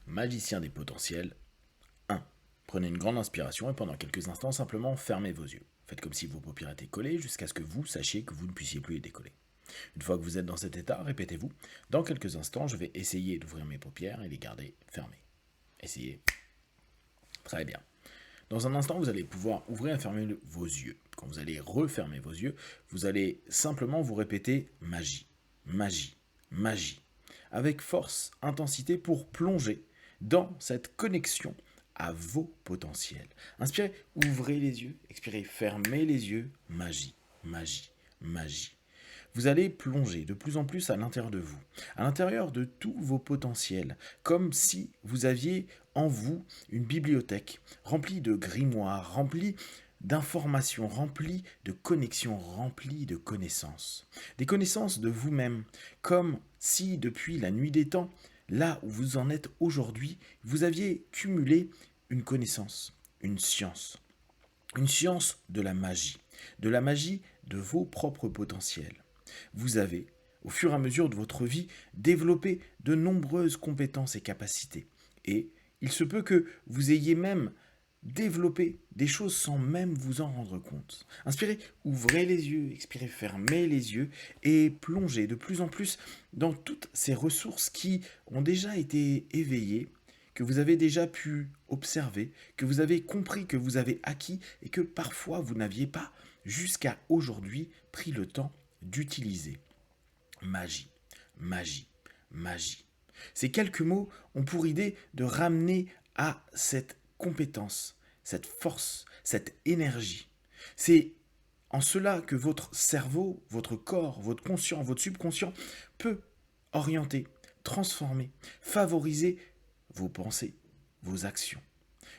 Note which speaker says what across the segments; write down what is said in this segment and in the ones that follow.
Speaker 1: Magicien des potentiels. 1. Prenez une grande inspiration et pendant quelques instants, simplement fermez vos yeux. Faites comme si vos paupières étaient collées jusqu'à ce que vous sachiez que vous ne puissiez plus les décoller. Une fois que vous êtes dans cet état, répétez-vous. Dans quelques instants, je vais essayer d'ouvrir mes paupières et les garder fermées. Essayez. Très bien. Dans un instant, vous allez pouvoir ouvrir et fermer vos yeux. Quand vous allez refermer vos yeux, vous allez simplement vous répéter magie, magie, magie, avec force, intensité pour plonger dans cette connexion à vos potentiels. Inspirez, ouvrez les yeux, expirez, fermez les yeux, magie, magie, magie. Vous allez plonger de plus en plus à l'intérieur de vous, à l'intérieur de tous vos potentiels, comme si vous aviez en vous une bibliothèque remplie de grimoires, remplie d'informations, remplie de connexions, remplie de connaissances. Des connaissances de vous-même, comme si depuis la nuit des temps, là où vous en êtes aujourd'hui, vous aviez cumulé une connaissance, une science de la magie de vos propres potentiels. Vous avez, au fur et à mesure de votre vie, développé de nombreuses compétences et capacités. Et il se peut que vous ayez même développé des choses sans même vous en rendre compte. Inspirez, ouvrez les yeux, expirez, fermez les yeux et plongez de plus en plus dans toutes ces ressources qui ont déjà été éveillées, que vous avez déjà pu observer, que vous avez compris, que vous avez acquis et que parfois vous n'aviez pas jusqu'à aujourd'hui pris le temps d'utiliser. Magie, magie, magie. Ces quelques mots ont pour idée de ramener à cette compétence, cette force, cette énergie. C'est en cela que votre cerveau, votre corps, votre conscient, votre subconscient peut orienter, transformer, favoriser vos pensées, vos actions.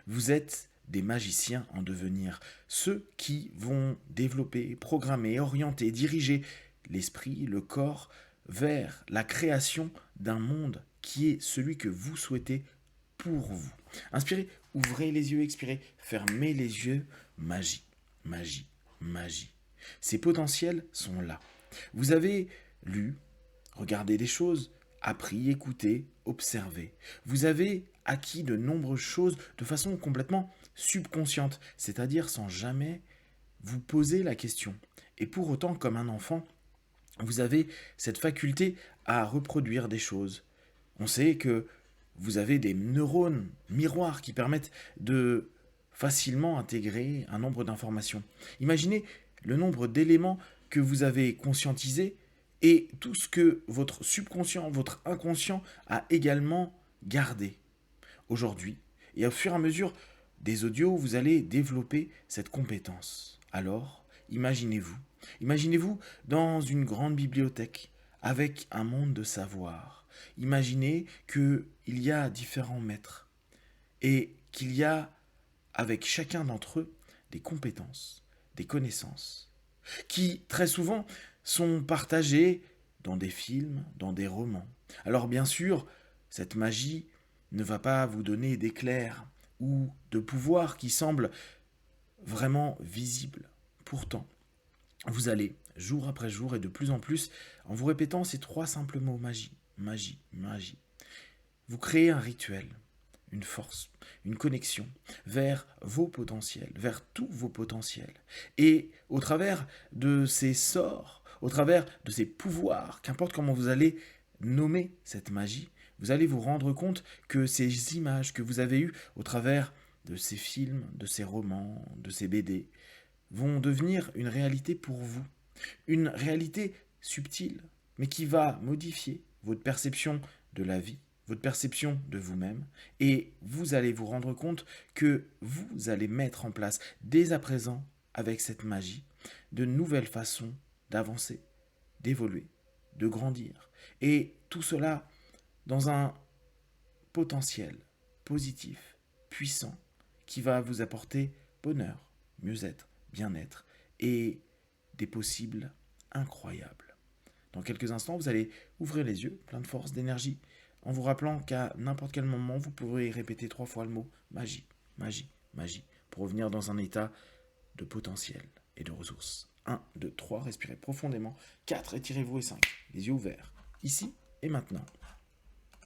Speaker 1: Vous êtes des magiciens en devenir, ceux qui vont développer, programmer, orienter, diriger l'esprit, le corps vers la création d'un monde qui est celui que vous souhaitez pour vous. Inspirez, ouvrez les yeux, expirez, fermez les yeux. Magie, magie, magie. Ces potentiels sont là. Vous avez lu, regardé des choses, appris, écouté, observé. Vous avez acquis de nombreuses choses de façon complètement subconsciente, c'est-à-dire sans jamais vous poser la question. Et pour autant, comme un enfant, vous avez cette faculté à reproduire des choses. On sait que vous avez des neurones miroirs qui permettent de facilement intégrer un nombre d'informations. Imaginez le nombre d'éléments que vous avez conscientisés et tout ce que votre subconscient, votre inconscient a également gardé. Aujourd'hui, et au fur et à mesure des audios, vous allez développer cette compétence. Alors, imaginez-vous dans une grande bibliothèque avec un monde de savoir. Imaginez qu'il y a différents maîtres et qu'il y a avec chacun d'entre eux des compétences, des connaissances, qui très souvent sont partagées dans des films, dans des romans. Alors bien sûr, cette magie ne va pas vous donner d'éclairs ou de pouvoirs qui semblent vraiment visibles. Pourtant, vous allez, jour après jour et de plus en plus, en vous répétant ces trois simples mots magie, magie, magie, vous créez un rituel, une force, une connexion vers vos potentiels, vers tous vos potentiels. Et au travers de ces sorts, au travers de ces pouvoirs, qu'importe comment vous allez nommer cette magie, vous allez vous rendre compte que ces images que vous avez eues au travers de ces films, de ces romans, de ces BD, vont devenir une réalité pour vous. Une réalité subtile, mais qui va modifier votre perception de la vie, votre perception de vous-même, et vous allez vous rendre compte que vous allez mettre en place dès à présent, avec cette magie, de nouvelles façons d'avancer, d'évoluer, de grandir. Et tout cela dans un potentiel positif, puissant, qui va vous apporter bonheur, mieux-être, bien-être et des possibles incroyables. Dans quelques instants, vous allez ouvrir les yeux, plein de force, d'énergie, en vous rappelant qu'à n'importe quel moment, vous pourrez répéter 3 fois le mot magie, magie, magie, pour revenir dans un état de potentiel et de ressources. 1, 2, 3, respirez profondément. 4, étirez-vous et 5, les yeux ouverts, ici et maintenant.